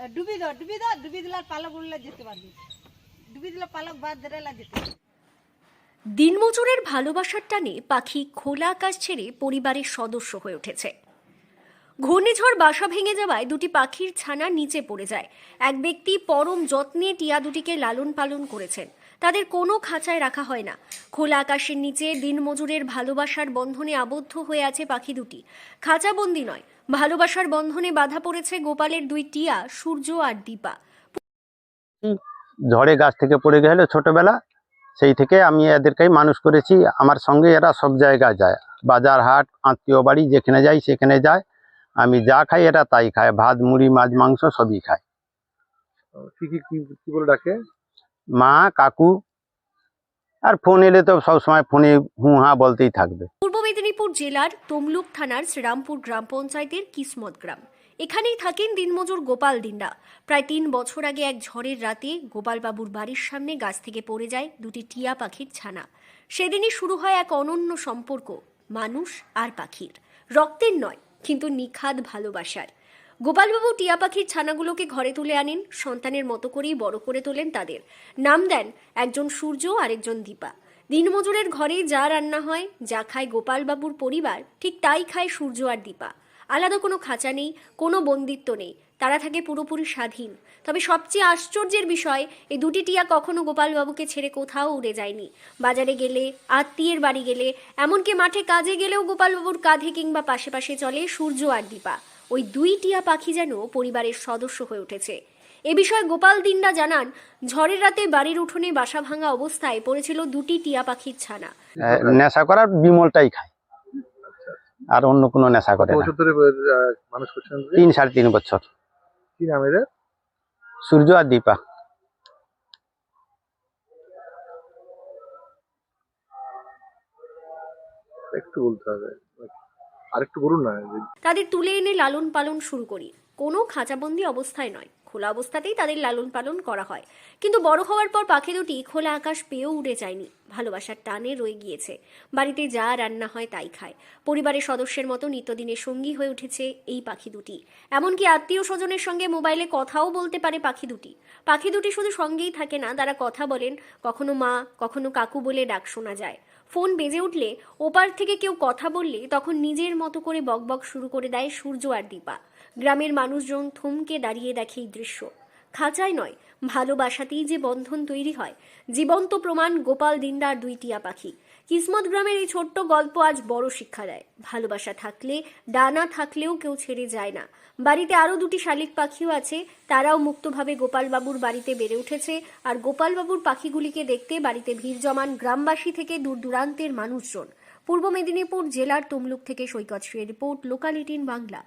ডুবি দিলে পালক উড়লে যেতে পারবি, ডুবি দিলে পালক বাদ দিলে যেতে পারবি। দিনমজুরের ভালোবাসার টানে পাখি খোলা আকাশ ছেড়ে পরিবারের সদস্য হয়ে উঠেছে। ঘূর্ণিঝড় বাসা ভেঙে যাওয়ায় দুটি পাখির ছানা নিচে পড়ে যায়। এক ব্যক্তি পরম যত্নে টিয়া দুটিকে লালন পালন করেছেন। তাদের কোনো খাঁচায় রাখা হয় না। খোলা আকাশের নিচে দিনমজুরের ভালোবাসার বন্ধনে আবদ্ধ হয়ে আছে পাখি দুটি। খাঁচাবন্দি নয়, ভালোবাসার বন্ধনে বাধা পড়েছে গোপালের দুই টিয়া সূর্য আর দীপা। ঝড়ে গাছ থেকে পড়ে গেল ছোটবেলা, সেই থেকে আমি এদেরকেই মানুষ করেছি। আমার সঙ্গে এরা সব জায়গায় যায়, বাজার হাট আত্মীয় বাড়ি যেখানে যাই সেখানে যায়। আমি যা খাই এরা তাই খায়, ভাত মুড়ি মাছ মাংস সবই খায়। কি কি কি কি বলে ডাকে? মা কাকু, আর ফোন এলে তো সবসময় ফোনে হুঁ হাঁ বলতেই থাকবে। পূর্ব মেদিনীপুর জেলার তমলুক থানার শ্রীরামপুর গ্রাম পঞ্চায়েতের কিসমত গ্রাম। এখানেই থাকেন দিনমজুর গোপাল দিন্ডা। প্রায় ৩ বছর আগে এক ঝড়ের রাতে গোপালবাবুর বাড়ির সামনে গাছ থেকে পড়ে যায় দুটি টিয়া পাখির ছানা। সেদিনই শুরু হয় এক অনন্য সম্পর্ক, মানুষ আর পাখির। রক্তের নয়, কিন্তু নিখাদ ভালোবাসার। গোপালবাবু টিয়া পাখির ছানাগুলোকে ঘরে তুলে আনেন, সন্তানের মতো করেই বড় করে তোলেন তাদের। নাম দেন একজন সূর্য আর একজন দীপা। দিনমজুরের ঘরে যা রান্না হয়, যা খায় গোপালবাবুর পরিবার, ঠিক তাই খায় সূর্য আর দীপা। আলাদা কোনো খাঁচা নেই, কোনো বন্দিত্ব নেই, তারা থাকে পুরোপুরি স্বাধীন। তবে সবচেয়ে আশ্চর্যের বিষয়, এই দুটি টিয়া কখনো গোপালবাবুকে ছেড়ে কোথাও উড়ে যায়নি। বাজারে গেলে, আত্মীয়ের বাড়ি গেলে, এমনকি মাঠে কাজে গেলেও গোপালবাবুর কাঁধে কিংবা পাশে পাশে চলে সূর্য আর দীপা। ওই দুই টিয়া পাখি যেন পরিবারের সদস্য হয়ে উঠেছে। এ বিষয়ে গোপাল দিন্ডা জানান, ঝড়ের রাতে বাড়ির উঠোনে বাসা ভাঙা অবস্থায় পড়েছিল দুটি টিয়া পাখির ছানা। নেশা করার বিমলটাই খায়, আর অন্য কোনো নেশা করে কত না। বছর ধরে মানুষ করছেন? ৩-৩.৫ বছর। কি নাম এদের? সূর্য আর দীপা। একটু বলতে হবে, আরেকটু বলুন না। তাদের তুলে এনে লালন পালন শুরু করি। কোনো খাঁচাবন্দি অবস্থায় নয়, খোলা অবস্থাতেই তাদের লালন পালন করা হয়। কিন্তু বড় হওয়ার পর পাখি দুটি খোলা আকাশ পেয়েও উড়ে যায়নি, ভালোবাসার টানে রয়ে গিয়েছে। বাড়িতে যা রান্না হয় তাই খায়। পরিবারের সদস্যের মতো নিত্যদিনের সঙ্গী হয়ে উঠেছে এই পাখি দুটি। এমনকি আত্মীয় স্বজনের সঙ্গে মোবাইলে কথাও বলতে পারে পাখি দুটি। পাখি দুটি শুধু সঙ্গেই থাকে না, তারা কথা বলেন। কখনো মা, কখনো কাকু বলে ডাক শোনা যায়। ফোন বেজে উঠলে, ওপার থেকে কেউ কথা বললে, তখন নিজের মতো করে বকবক শুরু করে দেয় সূর্য আর দীপা। গ্রামের মানুষজন থমকে দাঁড়িয়ে দেখে এই দৃশ্য। খাঁচায় নয়, ভালোবাসাতেই যে বন্ধন তৈরি হয়, জীবন্ত প্রমাণ গোপাল দিন্দার দুই টিয়া পাখি। কিসমত গ্রামের এই ছোট্ট গল্প আজ বড় শিক্ষা দেয়। ভালোবাসা থাকলে, ডানা থাকলেও কেউ ছেড়ে যায় না। বাড়িতে আরও দুটি শালিক পাখিও আছে, তারাও মুক্তভাবে গোপালবাবুর বাড়িতে বেড়ে উঠেছে। আর গোপালবাবুর পাখিগুলিকে দেখতে বাড়িতে ভিড় জমান গ্রামবাসী থেকে দূর দূরান্তের মানুষজন। পূর্ব মেদিনীপুর জেলার তমলুক থেকে সৈকত শ্রীর রিপোর্ট, লোকাল 18 বাংলা।